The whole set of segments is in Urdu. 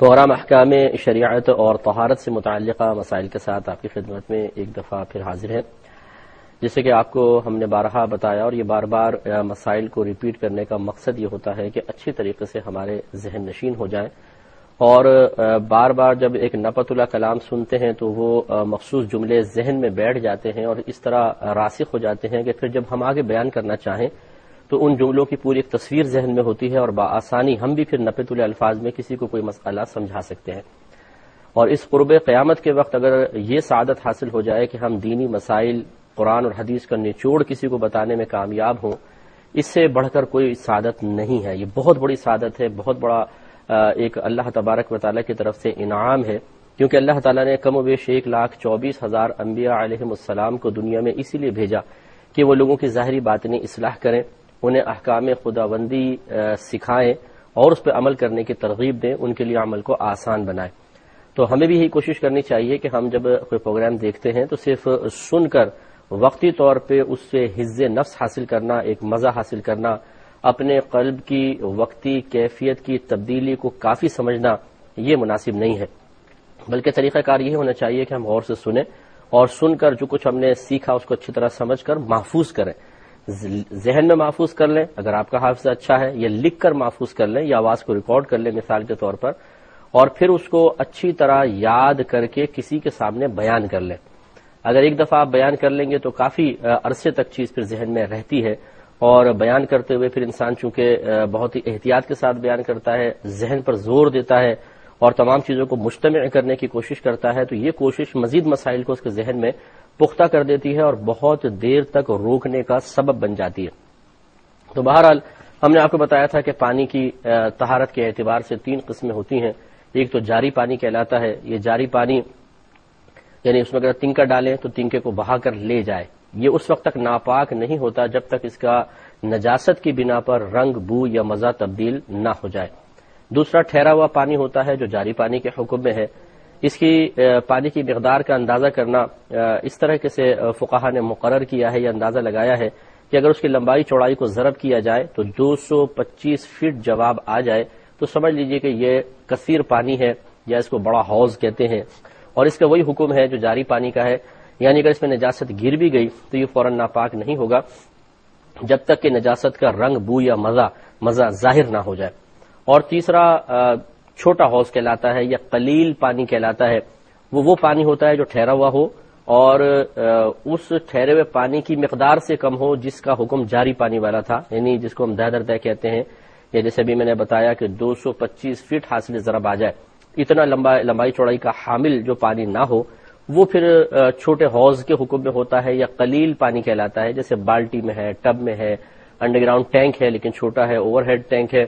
پروگرام احکام شریعت اور طہارت سے متعلقہ مسائل کے ساتھ آپ کی خدمت میں ایک دفعہ پھر حاضر ہیں. جیسے کہ آپ کو ہم نے بارہا بتایا اور یہ بار بار مسائل کو ریپیٹ کرنے کا مقصد یہ ہوتا ہے کہ اچھی طریقے سے ہمارے ذہن نشین ہو جائیں، اور بار بار جب ایک نپتلا کلام سنتے ہیں تو وہ مخصوص جملے ذہن میں بیٹھ جاتے ہیں اور اس طرح راسخ ہو جاتے ہیں کہ پھر جب ہم آگے بیان کرنا چاہیں تو ان جملوں کی پوری ایک تصویر ذہن میں ہوتی ہے اور بآسانی ہم بھی پھر نپتلے الفاظ میں کسی کو کوئی مسئلہ سمجھا سکتے ہیں. اور اس قرب قیامت کے وقت اگر یہ سعادت حاصل ہو جائے کہ ہم دینی مسائل قرآن اور حدیث کا نچوڑ کسی کو بتانے میں کامیاب ہوں، اس سے بڑھ کر کوئی سعادت نہیں ہے. یہ بہت بڑی سعادت ہے، بہت بڑا ایک اللہ تبارک و تعالیٰ کی طرف سے انعام ہے، کیونکہ اللہ تعالیٰ نے کم و بیش 1,24,000 انبیاء علیہم السلام کو دنیا میں اسی لیے بھیجا کہ وہ لوگوں کی ظاہری باطنی اصلاح کریں، انہیں احکام خداوندی سکھائیں اور اس پہ عمل کرنے کی ترغیب دیں، ان کے لیے عمل کو آسان بنائیں. تو ہمیں بھی یہی کوشش کرنی چاہیے کہ ہم جب کوئی پروگرام دیکھتے ہیں تو صرف سن کر وقتی طور پہ اس سے حفظ نفس حاصل کرنا، ایک مزہ حاصل کرنا، اپنے قلب کی وقتی کیفیت کی تبدیلی کو کافی سمجھنا، یہ مناسب نہیں ہے. بلکہ طریقہ کار یہ ہونا چاہیے کہ ہم غور سے سنیں اور سن کر جو کچھ ہم نے سیکھا اس کو اچھی طرح سمجھ کر محفوظ کریں، ذہن میں محفوظ کر لیں اگر آپ کا حافظہ اچھا ہے، یا لکھ کر محفوظ کر لیں یا آواز کو ریکارڈ کر لیں مثال کے طور پر، اور پھر اس کو اچھی طرح یاد کر کے کسی کے سامنے بیان کر لیں. اگر ایک دفعہ آپ بیان کر لیں گے تو کافی عرصے تک چیز پھر ذہن میں رہتی ہے، اور بیان کرتے ہوئے پھر انسان چونکہ بہت ہی احتیاط کے ساتھ بیان کرتا ہے، ذہن پر زور دیتا ہے اور تمام چیزوں کو مجتمع کرنے کی کوشش کرتا ہے، تو یہ کوشش مزید مسائل کو اس کے ذہن میں پختہ کر دیتی ہے اور بہت دیر تک روکنے کا سبب بن جاتی ہے. تو بہرحال ہم نے آپ کو بتایا تھا کہ پانی کی طہارت کے اعتبار سے 3 قسمیں ہوتی ہیں. ایک تو جاری پانی کہلاتا ہے. یہ جاری پانی یعنی اس میں اگر تنکا ڈالیں تو تنکے کو بہا کر لے جائے، یہ اس وقت تک ناپاک نہیں ہوتا جب تک اس کا نجاست کی بنا پر رنگ، بو یا مزہ تبدیل نہ ہو جائے. دوسرا ٹھہرا ہوا پانی ہوتا ہے جو جاری پانی کے حکم میں ہے. اس کی پانی کی مقدار کا اندازہ کرنا اس طرح سے فقہا نے مقرر کیا ہے یا اندازہ لگایا ہے کہ اگر اس کی لمبائی چوڑائی کو ضرب کیا جائے تو 225 فٹ جواب آ جائے تو سمجھ لیجئے کہ یہ کثیر پانی ہے، یا اس کو بڑا حوض کہتے ہیں، اور اس کا وہی حکم ہے جو جاری پانی کا ہے. یعنی اگر اس میں نجاست گر بھی گئی تو یہ فوراً ناپاک نہیں ہوگا جب تک کہ نجاست کا رنگ، بو یا مزہ ظاہر نہ ہو جائے. اور تیسرا چھوٹا حوض کہلاتا ہے یا قلیل پانی کہلاتا ہے. وہ پانی ہوتا ہے جو ٹھہرا ہوا ہو اور اس ٹھہرے ہوئے پانی کی مقدار سے کم ہو جس کا حکم جاری پانی والا تھا، یعنی جس کو ہم دہ کہتے ہیں، یا جیسے بھی میں نے بتایا کہ 225 فٹ حاصل ضرب آ جائے، اتنا لمبائی چوڑائی کا حامل جو پانی نہ ہو وہ پھر چھوٹے حوض کے حکم میں ہوتا ہے یا قلیل پانی کہلاتا ہے. جیسے بالٹی میں ہے، ٹب میں ہے، انڈر گراؤنڈ ٹینک ہے لیکن چھوٹا ہے، اوور ہیڈ ٹینک ہے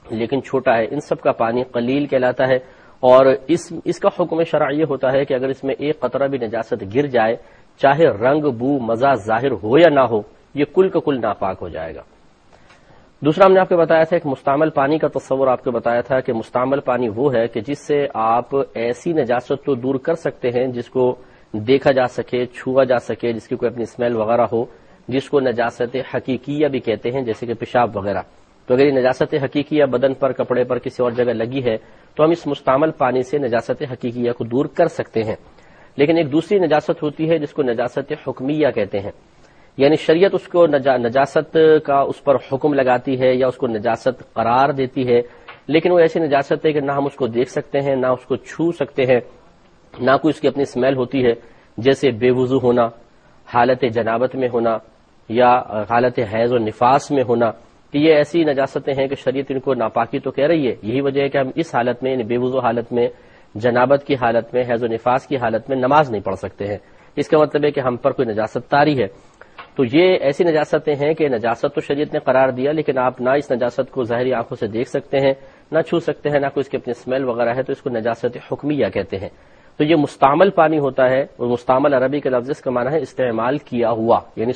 لیکن چھوٹا ہے، ان سب کا پانی قلیل کہلاتا ہے. اور اس کا حکم شرعی یہ ہوتا ہے کہ اگر اس میں ایک قطرہ بھی نجاست گر جائے، چاہے رنگ، بو، مزہ ظاہر ہو یا نہ ہو، یہ کل کا کل ناپاک ہو جائے گا. دوسرا ہم نے آپ کو بتایا تھا ایک مستعمل پانی کا تصور آپ کو بتایا تھا کہ مستعمل پانی وہ ہے کہ جس سے آپ ایسی نجاست تو دور کر سکتے ہیں جس کو دیکھا جا سکے، چھوا جا سکے، جس کی کوئی اپنی اسمیل وغیرہ ہو، جس کو نجاست حقیقیہ بھی کہتے ہیں جیسے کہ پیشاب وغیرہ. تو اگر یہ نجاست حقیقیہ بدن پر، کپڑے پر، کسی اور جگہ لگی ہے تو ہم اس مستعمل پانی سے نجاست حقیقیہ کو دور کر سکتے ہیں. لیکن ایک دوسری نجاست ہوتی ہے جس کو نجاست حکمیہ کہتے ہیں، یعنی شریعت اس کو نجاست کا اس پر حکم لگاتی ہے یا اس کو نجاست قرار دیتی ہے، لیکن وہ ایسی نجاست ہے کہ نہ ہم اس کو دیکھ سکتے ہیں، نہ اس کو چھو سکتے ہیں، نہ کوئی اس کی اپنی اسمیل ہوتی ہے. جیسے بے وضو ہونا، حالت جنابت میں ہونا، یا حالت حیض و نفاس میں ہونا، کہ یہ ایسی نجاستیں ہیں کہ شریعت ان کو ناپاکی تو کہہ رہی ہے. یہی وجہ ہے کہ ہم اس حالت میں، یعنی بے وضو حالت میں، جنابت کی حالت میں، حیض و نفاس کی حالت میں نماز نہیں پڑھ سکتے ہیں. اس کا مطلب ہے کہ ہم پر کوئی نجاست طاری ہے. تو یہ ایسی نجاستیں ہیں کہ نجاست تو شریعت نے قرار دیا لیکن آپ نہ اس نجاست کو ظاہری آنکھوں سے دیکھ سکتے ہیں، نہ چھو سکتے ہیں، نہ کوئی اس کی اپنی اسمیل وغیرہ ہے، تو اس کو نجاست حکمیہ کہتے ہیں. تو یہ مستعمل پانی ہوتا ہے، اور مستعمل عربی کے لفظ کا معنی ہے استعمال کیا ہوا، یعنی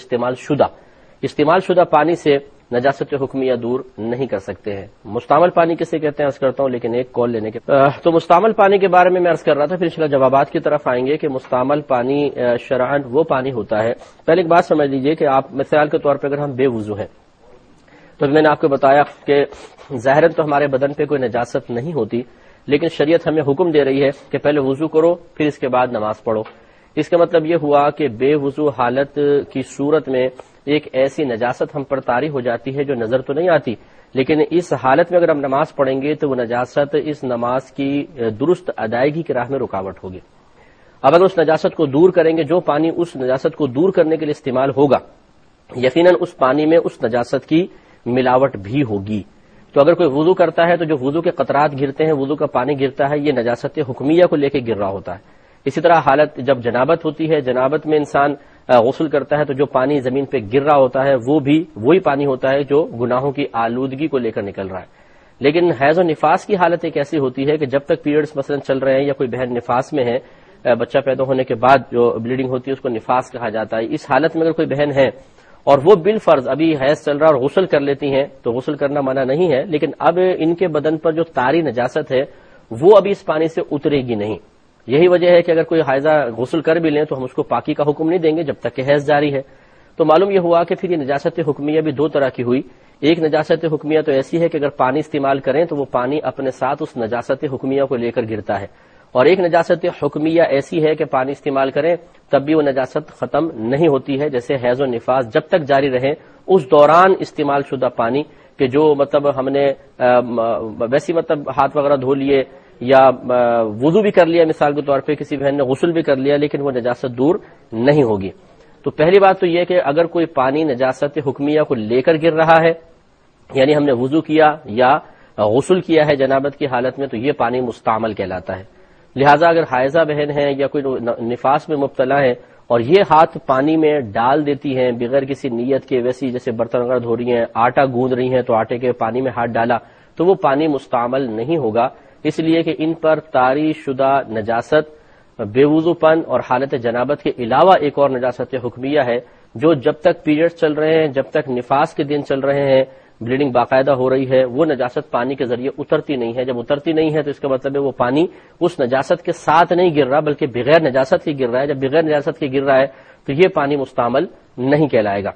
استعمال شدہ پانی سے نجاست حکمیہ دور نہیں کر سکتے ہیں. مستعمل پانی کسے کہتے ہیں عرض کرتا ہوں، لیکن ایک کال لینے کے تو مستعمل پانی کے بارے میں عرض کر رہا تھا، پھر انشاءاللہ جوابات کی طرف آئیں گے کہ مستعمل پانی شرعاً وہ پانی ہوتا ہے. پہلے ایک بات سمجھ لیجئے کہ آپ مثال کے طور پہ اگر ہم بے وضو ہیں تو میں نے آپ کو بتایا کہ ظاہراً تو ہمارے بدن پہ کوئی نجاست نہیں ہوتی، لیکن شریعت ہمیں حکم دے رہی ہے کہ پہلے وضو کرو پھر اس کے بعد نماز پڑھو۔ اس کا مطلب یہ ہوا کہ بے وضو حالت کی صورت میں ایک ایسی نجاست ہم پر طاری ہو جاتی ہے جو نظر تو نہیں آتی، لیکن اس حالت میں اگر ہم نماز پڑھیں گے تو وہ نجاست اس نماز کی درست ادائیگی کی راہ میں رکاوٹ ہوگی۔ اب اگر اس نجاست کو دور کریں گے، جو پانی اس نجاست کو دور کرنے کے لیے استعمال ہوگا، یقیناً اس پانی میں اس نجاست کی ملاوٹ بھی ہوگی۔ تو اگر کوئی وضو کرتا ہے تو جو وضو کے قطرات گرتے ہیں، وضو کا پانی گرتا ہے، یہ نجاست حکمیہ کو لے کے گر رہا ہوتا ہے۔ اسی طرح حالت جب جنابت ہوتی ہے، جنابت میں انسان غسل کرتا ہے تو جو پانی زمین پہ گر رہا ہوتا ہے وہ بھی وہی پانی ہوتا ہے جو گناہوں کی آلودگی کو لے کر نکل رہا ہے۔ لیکن حیض و نفاس کی حالت ایک ایسی ہوتی ہے کہ جب تک پیریڈز مثلا چل رہے ہیں یا کوئی بہن نفاس میں ہے، بچہ پیدا ہونے کے بعد جو بلیڈنگ ہوتی ہے اس کو نفاس کہا جاتا ہے، اس حالت میں اگر کوئی بہن ہے اور وہ بالفرض ابھی حیض چل رہا اور غسل کر لیتی ہیں تو غسل کرنا منع نہیں ہے، لیکن اب ان کے بدن پر جو طاری نجاست ہے وہ ابھی اس پانی سے اترے گی نہیں۔ یہی وجہ ہے کہ اگر کوئی حائضہ غسل کر بھی لیں تو ہم اس کو پاکی کا حکم نہیں دیں گے جب تک کہ حیض جاری ہے۔ تو معلوم یہ ہوا کہ پھر یہ نجاست حکمیہ بھی دو طرح کی ہوئی۔ ایک نجاست حکمیہ تو ایسی ہے کہ اگر پانی استعمال کریں تو وہ پانی اپنے ساتھ اس نجاست حکمیہ کو لے کر گرتا ہے، اور ایک نجاست حکمیہ ایسی ہے کہ پانی استعمال کریں تب بھی وہ نجاست ختم نہیں ہوتی ہے، جیسے حیض و نفاس جب تک جاری رہیں اس دوران استعمال شدہ پانی کہ جو مطلب ہم نے ویسی مطلب ہاتھ وغیرہ دھو لیے یا وضو بھی کر لیا، مثال کے طور پہ کسی بہن نے غسل بھی کر لیا، لیکن وہ نجاست دور نہیں ہوگی۔ تو پہلی بات تو یہ کہ اگر کوئی پانی نجاست حکمیہ کو لے کر گر رہا ہے، یعنی ہم نے وضو کیا یا غسل کیا ہے جنابت کی حالت میں، تو یہ پانی مستعمل کہلاتا ہے۔ لہٰذا اگر حائضہ بہن ہے یا کوئی نفاس میں مبتلا ہے اور یہ ہاتھ پانی میں ڈال دیتی ہیں بغیر کسی نیت کے، ویسی جیسے برتن وغیرہ دھو رہی ہیں، آٹا گوندھ رہی ہیں تو آٹے کے پانی میں ہاتھ ڈالا تو وہ پانی مستعمل نہیں ہوگا، اس لیے کہ ان پر طاری شدہ نجاست بے وضو پن اور حالت جنابت کے علاوہ ایک اور نجاست حکمیہ ہے جو جب تک پیریڈ چل رہے ہیں، جب تک نفاس کے دن چل رہے ہیں، بلیڈنگ باقاعدہ ہو رہی ہے، وہ نجاست پانی کے ذریعے اترتی نہیں ہے۔ جب اترتی نہیں ہے تو اس کا مطلب ہے وہ پانی اس نجاست کے ساتھ نہیں گر رہا بلکہ بغیر نجاست کے گر رہا ہے۔ جب بغیر نجاست کے گر رہا ہے تو یہ پانی مستعمل نہیں کہلائے گا۔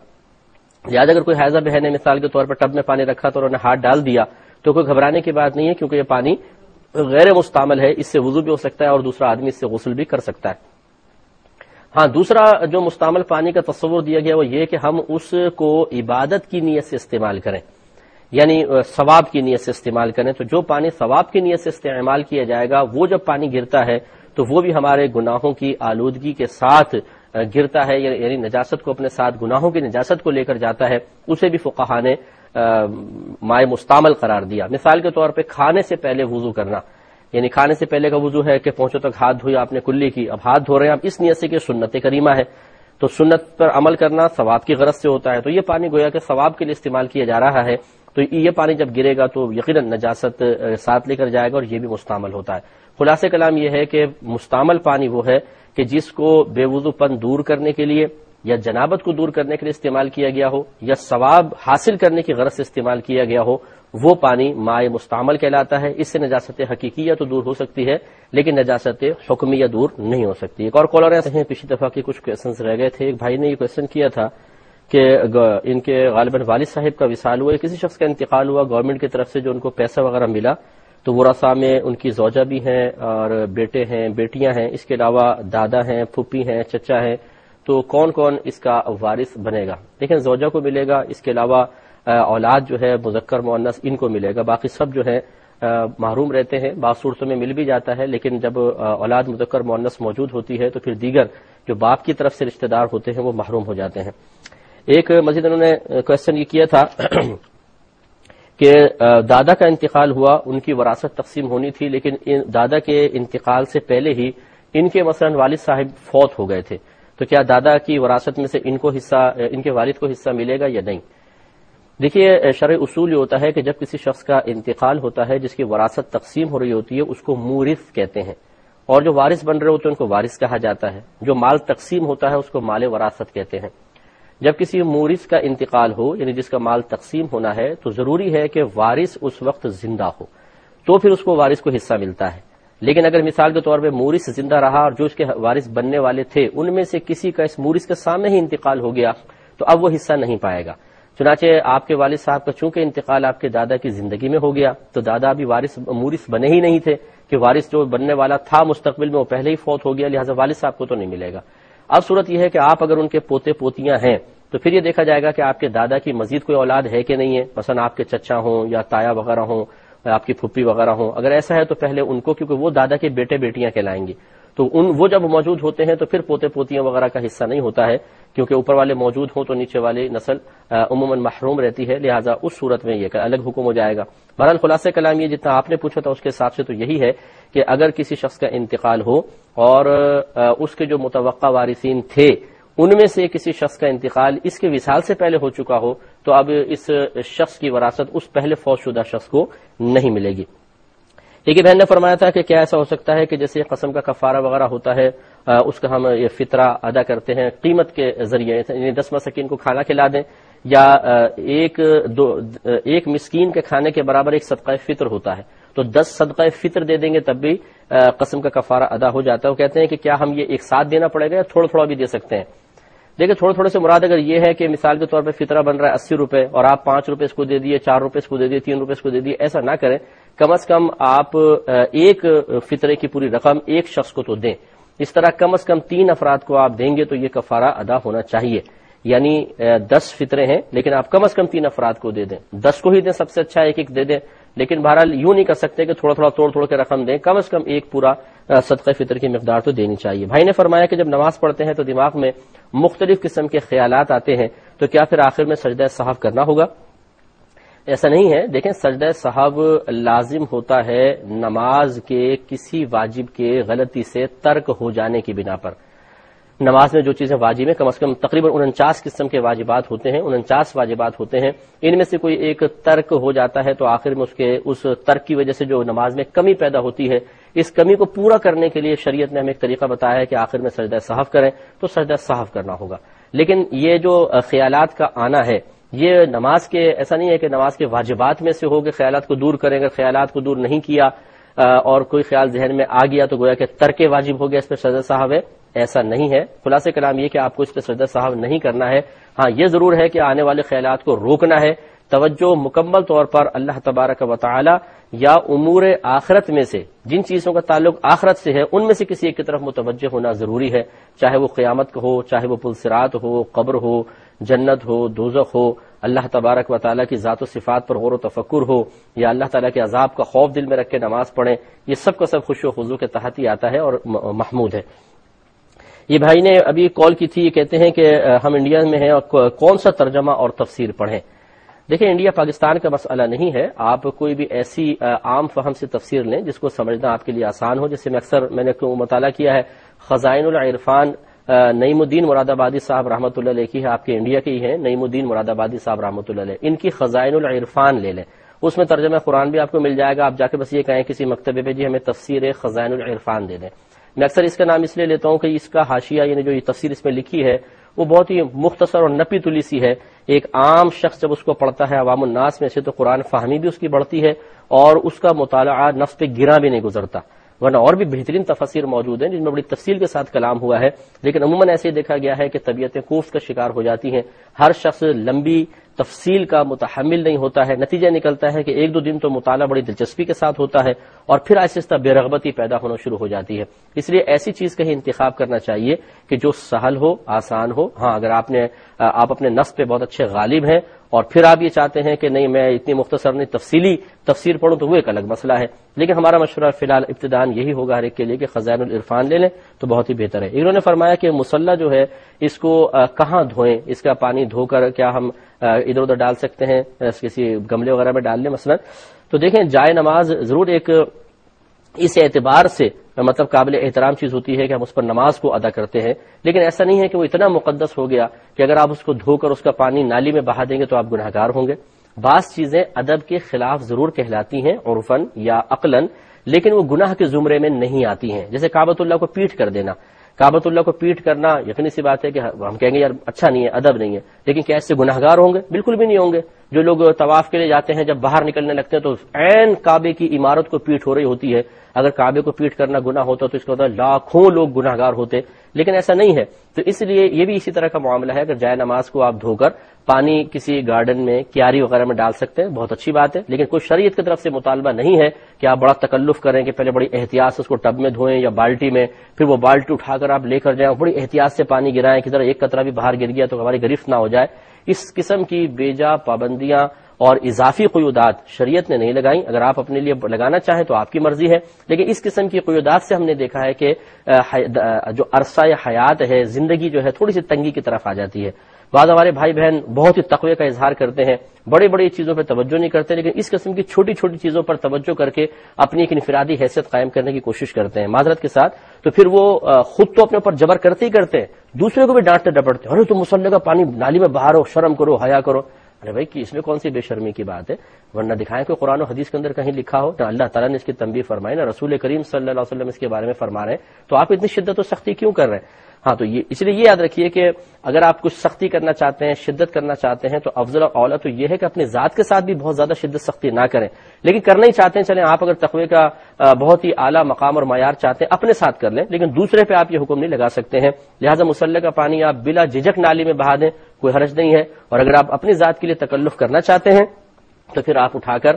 لہٰذا اگر کوئی حائضہ بہن نے مثال کے طور پر ٹب میں پانی رکھا تو انہوں نے ہاتھ ڈال دیا تو کوئی گھبرانے کی بات نہیں ہے، کیونکہ یہ پانی غیر مستعمل ہے، اس سے وضو بھی ہو سکتا ہے اور دوسرا آدمی اس سے غسل بھی کر سکتا ہے۔ ہاں، دوسرا جو مستعمل پانی کا تصور دیا گیا وہ یہ کہ ہم اس کو عبادت کی نیت سے استعمال کریں، یعنی ثواب کی نیت سے استعمال کریں۔ تو جو پانی ثواب کی نیت سے استعمال کیا جائے گا وہ جب پانی گرتا ہے تو وہ بھی ہمارے گناہوں کی آلودگی کے ساتھ گرتا ہے، یعنی نجاست کو اپنے ساتھ گناہوں کی نجاست کو لے کر جاتا ہے، اسے بھی فقہاء نے مائع مستعمل قرار دیا۔ مثال کے طور پہ کھانے سے پہلے وضو کرنا، یعنی کھانے سے پہلے کا وضو ہے کہ پہنچو تک ہاتھ دھویا آپ نے کلی کی، اب ہاتھ دھو رہے ہیں آپ اس نیت سے کہ سنت کریمہ ہے، تو سنت پر عمل کرنا ثواب کی غرض سے ہوتا ہے، تو یہ پانی گویا کہ ثواب کے لیے استعمال کیا جا رہا ہے، تو یہ پانی جب گرے گا تو یقیناً نجاست ساتھ لے کر جائے گا اور یہ بھی مستعمل ہوتا ہے۔ خلاصہ کلام یہ ہے کہ مستعمل پانی وہ ہے کہ جس کو بے وضو پن دور کرنے کے لیے یا جنابت کو دور کرنے کے لیے استعمال کیا گیا ہو یا ثواب حاصل کرنے کی غرض سے استعمال کیا گیا ہو، وہ پانی مائع مستعمل کہلاتا ہے۔ اس سے نجاست حقیقیہ تو دور ہو سکتی ہے لیکن نجاست حکمیہ دور نہیں ہو سکتی۔ ایک اور کالر ہیں، پچھلی دفعہ کے کچھ کویشچنز رہ گئے تھے۔ ایک بھائی نے یہ کویشچن کیا تھا کہ ان کے غالباً والد صاحب کا وصال ہوا، کسی شخص کا انتقال ہوا، گورنمنٹ کی طرف سے جو ان کو پیسہ وغیرہ ملا، تو ورثاء میں ان کی زوجہ بھی ہیں اور بیٹے ہیں، بیٹیاں ہیں، اس کے علاوہ دادا ہیں، پھوپھی ہیں، چچا ہیں، تو کون کون اس کا وارث بنے گا؟ دیکھیں، زوجہ کو ملے گا، اس کے علاوہ اولاد جو ہے مذکر مؤنث ان کو ملے گا، باقی سب جو ہے محروم رہتے ہیں۔ بعض صورتوں میں مل بھی جاتا ہے، لیکن جب اولاد مذکر مؤنث موجود ہوتی ہے تو پھر دیگر جو باپ کی طرف سے رشتہ دار ہوتے ہیں وہ محروم ہو جاتے ہیں۔ ایک مزید انہوں نے کویشچن یہ کیا تھا کہ دادا کا انتقال ہوا، ان کی وراثت تقسیم ہونی تھی، لیکن دادا کے انتقال سے پہلے ہی ان کے مثلا والد صاحب فوت ہو گئے تھے، تو کیا دادا کی وراثت میں سے ان کے والد کو حصہ ملے گا یا نہیں؟ دیکھیے، شرعی اصول یہ ہوتا ہے کہ جب کسی شخص کا انتقال ہوتا ہے جس کی وراثت تقسیم ہو رہی ہوتی ہے اس کو مورث کہتے ہیں، اور جو وارث بن رہے ہوتے ہیں ان کو وارث کہا جاتا ہے۔ جو مال تقسیم ہوتا ہے اس کو مال وراثت کہتے ہیں۔ جب کسی مورث کا انتقال ہو، یعنی جس کا مال تقسیم ہونا ہے، تو ضروری ہے کہ وارث اس وقت زندہ ہو، تو پھر اس کو وارث کو حصہ ملتا ہے۔ لیکن اگر مثال کے طور پہ مورث زندہ رہا اور جو اس کے وارث بننے والے تھے ان میں سے کسی کا اس مورث کے سامنے ہی انتقال ہو گیا تو اب وہ حصہ نہیں پائے گا۔ چنانچہ آپ کے والد صاحب کا چونکہ انتقال آپ کے دادا کی زندگی میں ہو گیا تو دادا بھی وارث مورث بنے ہی نہیں تھے کہ وارث جو بننے والا تھا مستقبل میں وہ پہلے ہی فوت ہو گیا، لہٰذا والد صاحب کو تو نہیں ملے گا۔ اب صورت یہ ہے کہ آپ اگر ان کے پوتے پوتیاں ہیں تو پھر یہ دیکھا جائے گا کہ آپ کے دادا کی مزید کوئی اولاد ہے کہ نہیں ہے، مثلا آپ کے چچا ہوں یا تایا وغیرہ ہوں، آپ کی پھپھی وغیرہ ہوں، اگر ایسا ہے تو پہلے ان کو، کیونکہ وہ دادا کے بیٹے بیٹیاں کہلائیں گی، تو وہ جب موجود ہوتے ہیں تو پھر پوتے پوتیاں وغیرہ کا حصہ نہیں ہوتا ہے، کیونکہ اوپر والے موجود ہوں تو نیچے والی نسل عموماً محروم رہتی ہے، لہٰذا اس صورت میں یہ الگ حکم ہو جائے گا۔ بہرحال خلاصہ کلام یہ جتنا آپ نے پوچھا تھا اس کے حساب سے تو یہی ہے کہ اگر کسی شخص کا انتقال ہو اور اس کے جو متوقع وارثین تھے ان میں سے کسی شخص کا انتقال اس کے وصال سے پہلے ہو چکا ہو تو اب اس شخص کی وراثت اس پہلے فوت شدہ شخص کو نہیں ملے گی۔ ایک بہن نے فرمایا تھا کہ کیا ایسا ہو سکتا ہے کہ جیسے قسم کا کفارہ وغیرہ ہوتا ہے اس کا ہم یہ فطرہ ادا کرتے ہیں قیمت کے ذریعے، یعنی 10 مساکین کو کھانا کھلا دیں، یا ایک مسکین کے کھانے کے برابر ایک صدقہ فطر ہوتا ہے تو 10 صدقہ فطر دے دیں گے تب بھی قسم کا کفارہ ادا ہو جاتا ہے۔ وہ کہتے ہیں کہ کیا ہم یہ ایک ساتھ دینا پڑے گا یا تھوڑا تھوڑا بھی دے سکتے ہیں؟ دیکھیں تھوڑے تھوڑے سے مراد اگر یہ ہے کہ مثال کے طور پہ فطرہ بن رہا ہے 80 روپے اور آپ 5 روپے اس کو دے دیے، 4 روپے اس کو دے دیے، 3 روپے اس کو دے دیے، ایسا نہ کریں، کم از کم آپ ایک فطرے کی پوری رقم ایک شخص کو تو دیں، اس طرح کم از کم 3 افراد کو آپ دیں گے تو یہ کفارہ ادا ہونا چاہیے، یعنی 10 فطرے ہیں لیکن آپ کم از کم 3 افراد کو دے دیں، 10 کو ہی دیں سب سے اچھا، ایک ایک دے دیں، لیکن بہرحال یوں نہیں کر سکتے کہ تھوڑا تھوڑا توڑ کے رقم دیں، کم از کم ایک پورا صدقہ فطر کی مقدار تو دینی چاہیے۔ بھائی نے فرمایا کہ جب نماز پڑھتے ہیں تو دماغ میں مختلف قسم کے خیالات آتے ہیں تو کیا پھر آخر میں سجدہ سہو کرنا ہوگا؟ ایسا نہیں ہے، دیکھیں سجدہ سہو لازم ہوتا ہے نماز کے کسی واجب کے غلطی سے ترک ہو جانے کی بنا پر۔ نماز میں جو چیزیں واجب ہیں کم از کم تقریباً 49 قسم کے واجبات ہوتے ہیں، 49 واجبات ہوتے ہیں، ان میں سے کوئی ایک ترک ہو جاتا ہے تو آخر میں اس ترک کی وجہ سے جو نماز میں کمی پیدا ہوتی ہے، اس کمی کو پورا کرنے کے لیے شریعت نے ہمیں ایک طریقہ بتایا ہے کہ آخر میں سجدہ سہو کریں، تو سجدہ سہو کرنا ہوگا۔ لیکن یہ جو خیالات کا آنا ہے یہ نماز کے، ایسا نہیں ہے کہ نماز کے واجبات میں سے ہو کہ خیالات کو دور کریں، اگر خیالات کو دور نہیں کیا اور کوئی خیال ذہن میں آ گیا تو گویا کہ ترک واجب ہو گیا، اس پہ سجدہ سہو ہے، ایسا نہیں ہے۔ خلاصہ کلام یہ کہ آپ کو اس پہ سجدہ سہو نہیں کرنا ہے، ہاں یہ ضرور ہے کہ آنے والے خیالات کو روکنا ہے، توجہ مکمل طور پر اللہ تبارک و تعالی یا امور آخرت میں سے جن چیزوں کا تعلق آخرت سے ہے ان میں سے کسی ایک کی طرف متوجہ ہونا ضروری ہے، چاہے وہ قیامت ہو، چاہے وہ پل صراط ہو، قبر ہو، جنت ہو، دوزخ ہو، اللہ تبارک و تعالیٰ کی ذات و صفات پر غور و تفکر ہو، یا اللہ تعالیٰ کے عذاب کا خوف دل میں رکھ کے نماز پڑھیں، یہ سب کا سب خشوع و خضوع کے تحت ہی آتا ہے اور محمود ہے۔ یہ بھائی نے ابھی کال کی تھی، یہ کہتے ہیں کہ ہم انڈیا میں ہیں اور کون سا ترجمہ اور تفسیر پڑھیں؟ دیکھیں انڈیا پاکستان کا مسئلہ نہیں ہے، آپ کوئی بھی ایسی عام فہم سے تفسیر لیں جس کو سمجھنا آپ کے لیے آسان ہو، جیسے میں نے مطالعہ کیا ہے خزائن العرفان، نعیم الدین مراد آبادی صاحب رحمۃ اللہ علیہ کی ہے، آپ کے انڈیا کے ہی ہیں نعیم الدین مراد آبادی صاحب رحمۃ اللہ علیہ، ان کی خزائن العرفان لے لیں، اس میں ترجمہ قرآن بھی آپ کو مل جائے گا، آپ جا کے بس یہ کہیں کسی مکتبے پہ جی ہمیں تفسیر خزائن العرفان دے دیں۔ میں اکثر اس کا نام اس لیے لیتا ہوں کہ اس کا حاشیہ یعنی جو یہ تفسیر اس میں لکھی ہے وہ بہت ہی مختصر اور نپی تلی سی ہے، ایک عام شخص جب اس کو پڑھتا ہے عوام الناس میں سے تو قرآن فہمی بھی اس کی بڑھتی ہے اور اس کا مطالعہ نفس پہ گرا بھی نہیں گزرتا، ورنہ اور بھی بہترین تفسیر موجود ہیں جن میں بڑی تفصیل کے ساتھ کلام ہوا ہے، لیکن عموماً ایسے ہی دیکھا گیا ہے کہ طبیعتیں کوفت کا شکار ہو جاتی ہیں، ہر شخص لمبی تفصیل کا متحمل نہیں ہوتا ہے، نتیجہ نکلتا ہے کہ 1-2 دن تو مطالعہ بڑی دلچسپی کے ساتھ ہوتا ہے اور پھر آہستہ آہستہ بے رغبتی پیدا ہونا شروع ہو جاتی ہے، اس لیے ایسی چیز کا ہی انتخاب کرنا چاہیے کہ جو سہل ہو، آسان ہو۔ ہاں اگر آپ اپنے نفس پہ بہت اچھے غالب ہیں اور پھر آپ یہ چاہتے ہیں کہ نہیں میں اتنی مختصر نہیں تفصیلی تفسیر پڑھوں تو وہ ایک الگ مسئلہ ہے، لیکن ہمارا مشورہ فی الحال ابتداءً یہی ہوگا ہر ایک کے لیے کہ خزائن العرفان لے لیں تو بہت ہی بہتر ہے۔ انہوں نے فرمایا کہ مصلی جو ہے اس کو کہاں دھوئیں، اس کا پانی دھو کر کیا ہم ادھر ادھر ڈال سکتے ہیں، کسی گملے وغیرہ میں ڈال لیں مثلا؟ تو دیکھیں جائے نماز ضرور ایک اس اعتبار سے مطلب قابل احترام چیز ہوتی ہے کہ ہم اس پر نماز کو ادا کرتے ہیں، لیکن ایسا نہیں ہے کہ وہ اتنا مقدس ہو گیا کہ اگر آپ اس کو دھو کر اس کا پانی نالی میں بہا دیں گے تو آپ گناہ گار ہوں گے۔ بعض چیزیں ادب کے خلاف ضرور کہلاتی ہیں عرفاً یا عقلاً، لیکن وہ گناہ کے زمرے میں نہیں آتی ہیں، جیسے کعبۃ اللہ کو پیٹ کر دینا، کعبۃ اللہ کو پیٹ کرنا یقینی سی بات ہے کہ ہم کہیں گے یار اچھا نہیں ہے، ادب نہیں ہے، لیکن کیا اس سے گناہ گار ہوں گے؟ بالکل بھی نہیں ہوں گے، جو لوگ طواف کے لیے جاتے ہیں جب باہر نکلنے لگتے ہیں تو عین کعبے کی عمارت کو پیٹ ہو رہی ہوتی ہے. اگر کعبے کو پیٹ کرنا گناہ ہوتا تو اس کا مطلب لاکھوں لوگ گناہ گار ہوتے، لیکن ایسا نہیں ہے. تو اس لیے یہ بھی اسی طرح کا معاملہ ہے. اگر جائے نماز کو آپ دھو کر پانی کسی گارڈن میں کیاری وغیرہ میں ڈال سکتے ہیں، بہت اچھی بات ہے، لیکن کوئی شریعت کی طرف سے مطالبہ نہیں ہے کہ آپ بڑا تکلف کریں کہ پہلے بڑی احتیاط سے اس کو ٹب میں دھوئیں یا بالٹی میں، پھر وہ بالٹی اٹھا کر آپ لے کر جائیں، بڑی احتیاط سے پانی گرائیں کہ ذرا ایک قطرہ بھی باہر گر گیا تو ہماری گرفت نہ ہو جائے. اس قسم کی بیجا پابندیاں اور اضافی قیودات شریعت نے نہیں لگائیں. اگر آپ اپنے لیے لگانا چاہیں تو آپ کی مرضی ہے، لیکن اس قسم کی قیودات سے ہم نے دیکھا ہے کہ جو عرصہ یا حیات ہے، زندگی جو ہے تھوڑی سی تنگی کی طرف آ جاتی ہے. بعض ہمارے بھائی بہن بہت ہی تقوی کا اظہار کرتے ہیں، بڑی بڑی چیزوں پہ توجہ نہیں کرتے، لیکن اس قسم کی چھوٹی چھوٹی چیزوں پر توجہ کر کے اپنی ایک انفرادی حیثیت قائم کرنے کی کوشش کرتے ہیں معذرت کے ساتھ. تو پھر وہ خود تو اپنے اوپر جبر کرتے ہی کرتے ہیں، دوسرے کو بھی ڈانٹتے ڈپٹتے، ارے تم مصلی کا پانی نالی میں بہارو، شرم کرو، حیا کرو. ارے بھائی کہ اس میں کون سی بے شرمی کی بات ہے؟ ورنہ دکھائیں کہ قرآن و حدیث کے اندر کہیں لکھا ہو، نہ اللہ تعالیٰ نے اس کی تنبیہ فرمائی، نہ رسول کریم صلی اللہ علیہ وسلم اس کے بارے میں فرما رہے ہیں، تو آپ اتنی شدت و سختی کیوں کر رہے ہیں؟ ہاں تو یہ اس لیے یہ یاد رکھیے کہ اگر آپ کچھ سختی کرنا چاہتے ہیں، شدت کرنا چاہتے ہیں، تو افضل اور اولا تو یہ ہے کہ اپنی ذات کے ساتھ بھی بہت زیادہ شدت سختی نہ کریں. لیکن کرنا ہی چاہتے ہیں، چلیں آپ اگر تقوی کا بہت ہی اعلیٰ مقام اور معیار چاہتے ہیں اپنے ساتھ کر لیں، لیکن دوسرے پہ آپ یہ حکم نہیں لگا سکتے ہیں. لہٰذا مصلی کا پانی آپ بلا جھجک نالی میں بہا دیں، کوئی حرج نہیں ہے. اور اگر آپ اپنی ذات کے لیے تکلف کرنا چاہتے ہیں تو پھر آپ اٹھا کر